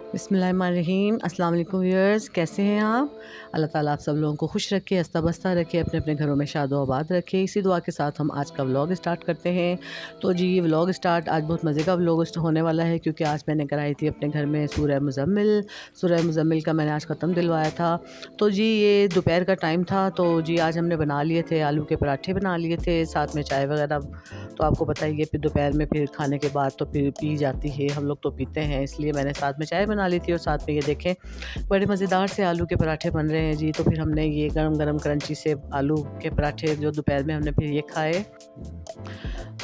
बिस्मिल्लाहिर्रहमानिर्रहीम। अस्सलाम वालेकुम व्यूअर्स, कैसे हैं आप? अल्लाह ताला आप सब लोगों को खुश रखे, हंसता बसता रखे, अपने अपने घरों में शादो आबाद रखे। इसी दुआ के साथ हम आज का व्लॉग स्टार्ट करते हैं। तो जी ये व्लॉग स्टार्ट आज बहुत मज़े का व्लॉग होने वाला है, क्योंकि आज मैंने कराई थी अपने घर में सूरह मुज़म्मिल। सूरह मुज़म्मिल का मैंने आज ख़त्म दिलवाया था। तो जी ये दोपहर का टाइम था, तो जी आज हमने बना लिए थे आलू के पराठे बना लिए थे, साथ में चाय वगैरह। तो आपको पता ही है फिर दोपहर में फिर खाने के बाद तो फिर पी जाती है, हम लोग तो पीते हैं, इसलिए मैंने साथ में चाय बना ली थी और साथ में ये देखें बड़े मज़ेदार से आलू के पराठे बन रहे हैं जी। तो फिर हमने ये गरम गरम क्रंची से आलू के पराठे जो दोपहर में हमने फिर ये खाए।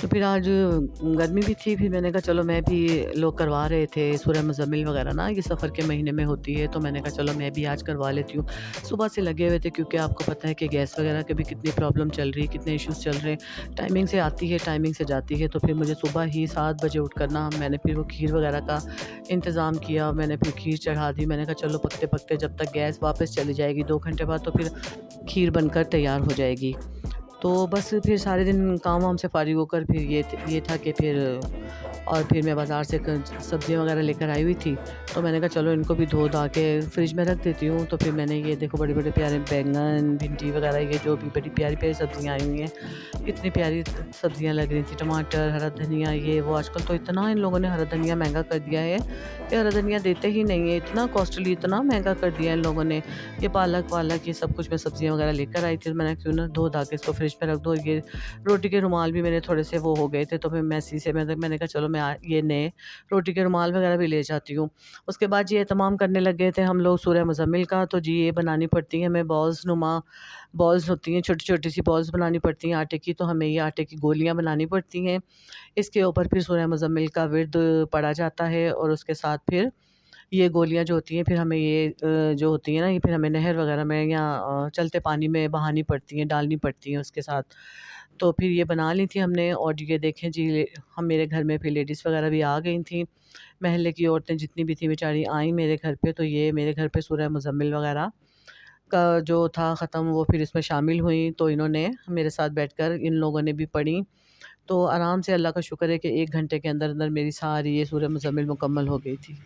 तो फिर आज गर्मी भी थी, फिर मैंने कहा चलो मैं भी, लोग करवा रहे थे सूरह मुज़म्मिल वगैरह ना, ये सफ़र के महीने में होती है, तो मैंने कहा चलो मैं भी आज करवा लेती हूँ। सुबह से लगे हुए थे, क्योंकि आपको पता है कि गैस वगैरह के भी कितनी प्रॉब्लम चल रही है, कितने इश्यूज़ चल रहे हैं। टाइमिंग से आती है, टाइमिंग से जाती है, तो फिर मुझे सुबह ही 7 बजे उठ कर ना मैंने फिर वो खीर वगैरह का इंतज़ाम किया। मैंने फिर खीर चढ़ा दी। मैंने कहा चलो पकते-पकते जब तक गैस वापस चली जाएगी 2 घंटे बाद, तो फिर खीर बनकर तैयार हो जाएगी। तो बस फिर सारे दिन काम वाम से फ़ारिग होकर फिर ये था कि फिर और फिर मैं बाज़ार से सब्ज़ियाँ वगैरह लेकर आई हुई थी। तो मैंने कहा चलो इनको भी धो धा के फ्रिज में रख देती हूँ। तो फिर मैंने ये देखो बड़े-बड़े प्यारे बैंगन, भिंडी वगैरह, ये जो भी बड़ी प्यारी-प्यारी सब्ज़ियाँ आई हुई हैं। इतनी प्यारी सब्ज़ियाँ लग रही थी, टमाटर, हरा धनिया, ये वो। आजकल तो इतना इन लोगों ने हरा धनिया महँगा कर दिया है कि हरा धनिया देते ही नहीं है, इतना कॉस्टली, इतना महँगा कर दिया है इन लोगों ने। ये पालक-वालक ये सब कुछ मैं सब्ज़ियाँ वगैरह लेकर आई थी, तो मैंने क्यों ना धो धा के इसको फ्रिज में रख दूँ। ये रोटी के रुमाल भी मेरे थोड़े से वो हो गए थे, तो फिर मैसी से मैंने कहा चलो मैं ये नए रोटी के रुमाल वगैरह भी ले जाती हूँ। उसके बाद ये तमाम करने लग गए थे हम लोग सूरह मुज़म्मिल का। तो जी ये बनानी पड़ती है हमें, बॉल्स होती हैं, छोटी-छोटी सी बॉल्स बनानी पड़ती हैं आटे की, तो हमें ये आटे की गोलियाँ बनानी पड़ती हैं। इसके ऊपर फिर सूरह मुज़म्मिल का विर्द पढ़ा जाता है, और उसके साथ फिर ये गोलियाँ जो होती हैं फिर हमें ये जो होती हैं ना, ये फिर हमें नहर वगैरह में या चलते पानी में बहानी पड़ती हैं, डालनी पड़ती हैं उसके साथ। तो फिर ये बना ली थी हमने, और ये देखें जी हम मेरे घर में फिर लेडीज़ वगैरह भी आ गई थीं। महल्ले की औरतें जितनी भी थीं बेचारी आईं मेरे घर पे, तो ये मेरे घर पे सूरह मुज़म्मिल वगैरह का जो था ख़त्म, वो फिर इसमें शामिल हुई। तो इन्होंने मेरे साथ बैठकर इन लोगों ने भी पढ़ी। तो आराम से अल्लाह का शुक्र है कि 1 घंटे के अंदर-अंदर मेरी सारी ये सूरह मुज़म्मिल मुकम्मल हो गई थी।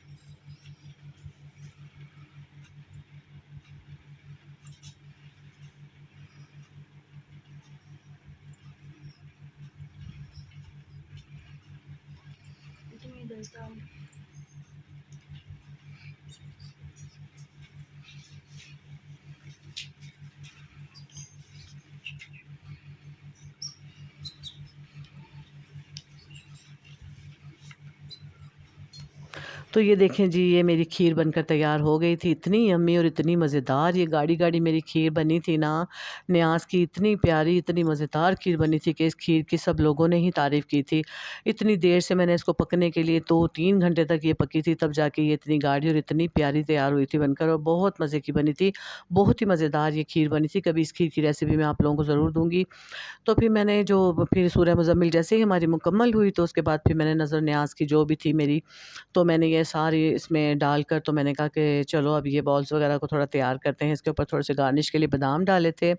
तो ये देखें जी ये मेरी खीर बनकर तैयार हो गई थी। इतनी यम्मी और इतनी मज़ेदार ये गाढ़ी-गाढ़ी मेरी खीर बनी थी ना, न्याज़ की इतनी प्यारी, इतनी मज़ेदार खीर बनी थी कि इस खीर की सब लोगों ने ही तारीफ़ की थी। इतनी देर से मैंने इसको पकने के लिए 2-3 घंटे तक ये पकी थी, तब जाके ये इतनी गाढ़ी और इतनी प्यारी तैयार हुई थी बनकर, और बहुत मज़े की बनी थी। बहुत ही मज़ेदार ये खीर बनी थी। कभी इस खीर की रेसिपी मैं आप लोगों को ज़रूर दूँगी। तो फिर मैंने जो फिर सूरह मुज़म्मिल जैसे ही हमारी मुकम्मल हुई, तो उसके बाद फिर मैंने नज़र न्याज़ की जो भी थी मेरी, तो मैंने ये सारी इसमें डालकर, तो मैंने कहा कि चलो अब ये बॉल्स वगैरह को थोड़ा तैयार करते हैं। इसके ऊपर थोड़े से गार्निश के लिए बादाम डाले थे,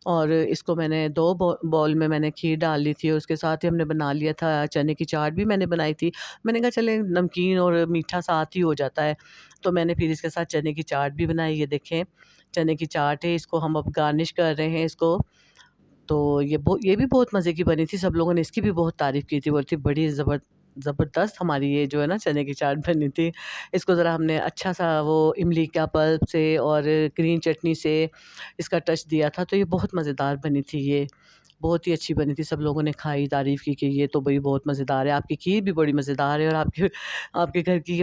और इसको मैंने 2 बाउल में मैंने खीर डाल ली थी, और उसके साथ ही हमने बना लिया था चने की चाट भी मैंने बनाई थी। मैंने कहा चले नमकीन और मीठा साथ ही हो जाता है, तो मैंने फिर इसके साथ चने की चाट भी बनाई। ये देखें चने की चाट है, इसको हम अब गार्निश कर रहे हैं इसको। तो ये भी बहुत मज़े की बनी थी, सब लोगों ने इसकी भी बहुत तारीफ़ की थी, बोलती बड़ी ज़बरदस्त हमारी ये जो है ना चने की चाट बनी थी। इसको ज़रा हमने अच्छा-सा वो इमली का पल्प से और ग्रीन चटनी से इसका टच दिया था, तो ये बहुत मज़ेदार बनी थी ये। बहुत ही अच्छी बनी थी, सब लोगों ने खाई, तारीफ़ की कि ये तो भई बहुत मज़ेदार है, आपकी खीर भी बड़ी मज़ेदार है, और आपके आपके घर की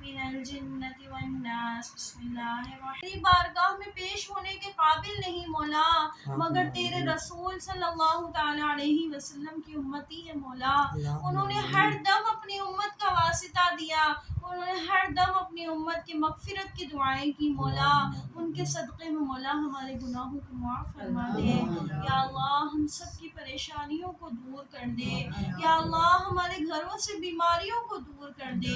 मिनल जिन्नति वन्नास बिस्मिल्लाहिर्रहमानिर्रहीम। तेरी बारगाह में पेश होने के काबिल नहीं मौला, मगर तेरे रसूल सल्लल्लाहु ताला अलैहि वसल्लम की उम्मती है मौला। उन्होंने हर दम अपने वास्ता दिया, उन्होंने हर दम अपनी उम्मत की मगफिरत की दुआएं की। मौला उनके सदक़े में मौला हमारे गुनाहों को माफ़ फरमा दे। या अल्लाह हम सब की परेशानियों को दूर कर दे। या अल्लाह हमारे घरों से बीमारियों को दूर कर दे।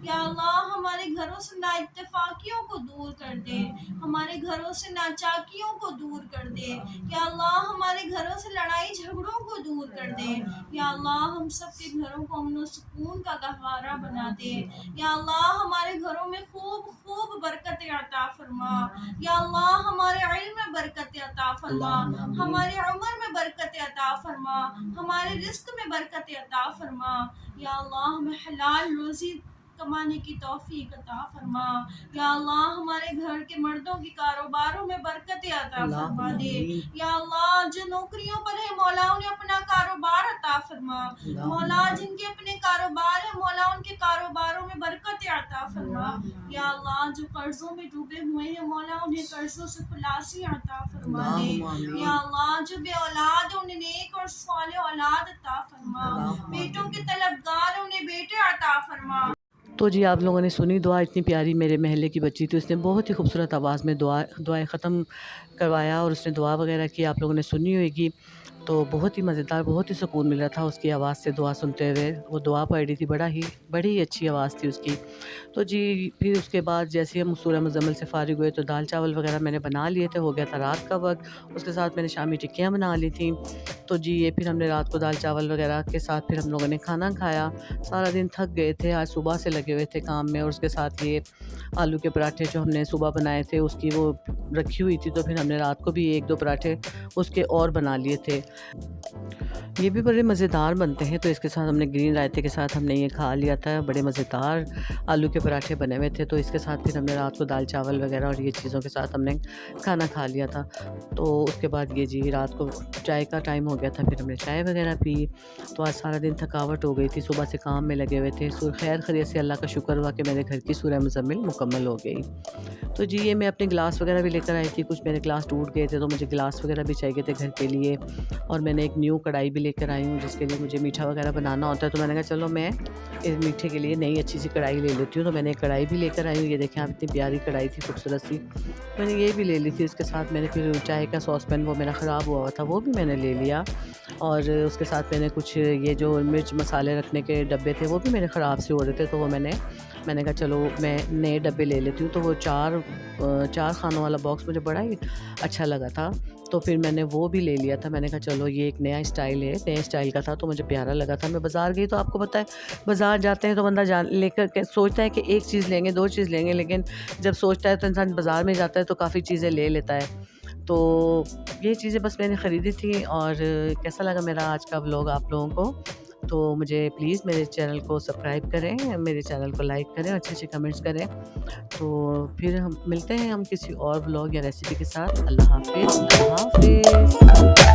या अल्लाह हमारे घरों से नाइत्तेफाकियों को दूर कर दे। हमारे घरों से नाचाकियों को दूर कर दे। या अल्लाह हमारे घरों से लड़ाई झगड़ों को दूर कर दे। या अल्लाह हम सब के घरों को अमन और सुकून का गहवारा बना दे। या अल्लाह हमारे घरों में खूब खूब बरकत अता फरमा। या अल्लाह हमारे इल्म में बरकत अता फरमा, हमारी उम्र में बरकत अता फरमा, हमारे रिस्क में बरकत अता फरमा। या अल्लाह हमें हलाल रोज़ी कमाने की तौफीक अता फरमा। या अल्लाह हमारे घर के मर्दों की कारोबारों में बरकत अता फरमा दे। या अल्लाह जो नौकरियों पर है मौला उन्हें अपना कारोबार अता फरमा। मौला जिनके अपने कारोबार है मौला उनके कारोबारों में बरकत अता फरमा। या अल्लाह जो कर्जों में डूबे हुए हैं मौला उन्हें कर्जों से खुलासी अता फरमा दे। या अल्लाह जो बे औलाद है उन्हें नेक और सालेह औलाद अता फरमा। बेटों के तलबगार है उन्हें बेटे अता फरमा। तो जी आप लोगों ने सुनी दुआ, इतनी प्यारी मेरे महल्ले की बच्ची थी, उसने बहुत ही खूबसूरत आवाज़ में दुआएं ख़त्म करवाया और उसने दुआ वगैरह की, आप लोगों ने सुनी होगी। तो बहुत ही मज़ेदार, बहुत ही सुकून मिल रहा था उसकी आवाज़ से दुआ सुनते हुए। वो दुआ पढ़ रही थी, बड़ी ही अच्छी आवाज़ थी उसकी। तो जी फिर उसके बाद जैसे हम सूरह मुज़म्मिल से फ़ारिग हुए तो दाल चावल वगैरह मैंने बना लिए थे, हो गया था रात का वक्त। उसके साथ मैंने शामी टिक्कियाँ बना ली थी। तो जी ये फिर हमने रात को दाल चावल वगैरह के साथ फिर हम लोगों ने खाना खाया। सारा दिन थक गए थे, आज सुबह से लगे हुए थे काम में, और उसके साथ ये आलू के पराठे जो हमने सुबह बनाए थे उसकी वो रखी हुई थी, तो फिर हमने रात को भी 1-2 पराठे उसके और बना लिए थे। ये भी बड़े मज़ेदार बनते हैं, तो इसके साथ हमने ग्रीन रायते के साथ हमने ये खा लिया था। बड़े मज़ेदार आलू के पराठे बने हुए थे, तो इसके साथ फिर हमने रात को दाल चावल वगैरह और ये चीज़ों के साथ हमने खाना खा लिया था। तो उसके बाद ये जी रात को चाय का टाइम हो गया था, फिर हमने चाय वगैरह पी। तो आज सारा दिन थकावट हो गई थी, सुबह से काम में लगे हुए थे। खैर खैरियत से अल्लाह का शुक्र हुआ कि मेरे घर की सूरह मुज़म्मिल मुकम्मल हो गई। तो जी ये मैं अपने गिलास वगैरह भी लेकर आई थी, कुछ मेरे गिलास टूट गए थे तो मुझे गिलास वगैरह भी चाहिए थे घर के लिए। और मैंने एक न्यू कढ़ाई भी लेकर आई हूँ जिसके लिए मुझे मीठा वगैरह बनाना होता है, तो मैंने कहा चलो मैं इस मीठे के लिए नई अच्छी सी कढ़ाई ले लेती हूँ। तो मैंने एक कढ़ाई भी लेकर आई हूँ, ये देखें आप, इतनी प्यारी कढ़ाई थी, खूबसूरत सी। मैंने ये भी ले ली थी। उसके साथ मैंने फिर चाय का सॉसपैन वो मेरा ख़राब हुआ था, वो भी मैंने ले लिया। और उसके साथ मैंने कुछ ये जो मिर्च मसाले रखने के डब्बे थे वो भी मेरे ख़राब से हो रहे थे, तो वो मैंने कहा चलो मैं नए डब्बे ले लेती हूँ। तो वो चार खानों वाला बॉक्स मुझे बड़ा ही अच्छा लगा था, तो फिर मैंने वो भी ले लिया था। मैंने कहा चलो ये एक नया स्टाइल है, नए स्टाइल का था तो मुझे प्यारा लगा था। मैं बाज़ार गई तो आपको पता है बाज़ार जाते हैं तो बंदा लेकर के सोचता है कि एक चीज़ लेंगे, 2 चीज़ लेंगे, लेकिन जब सोचता है तो इंसान बाज़ार में जाता है तो काफ़ी चीज़ें ले लेता है। तो ये चीज़ें बस मैंने ख़रीदी थी। और कैसा लगा मेरा आज का व्लॉग आप लोगों को? तो मुझे प्लीज़ मेरे चैनल को सब्सक्राइब करें, मेरे चैनल को लाइक करें, अच्छे-अच्छे कमेंट्स करें। तो फिर हम मिलते हैं किसी और व्लॉग या रेसिपी के साथ। अल्लाह हाफ़िज़, अल्लाह हाफ़िज़।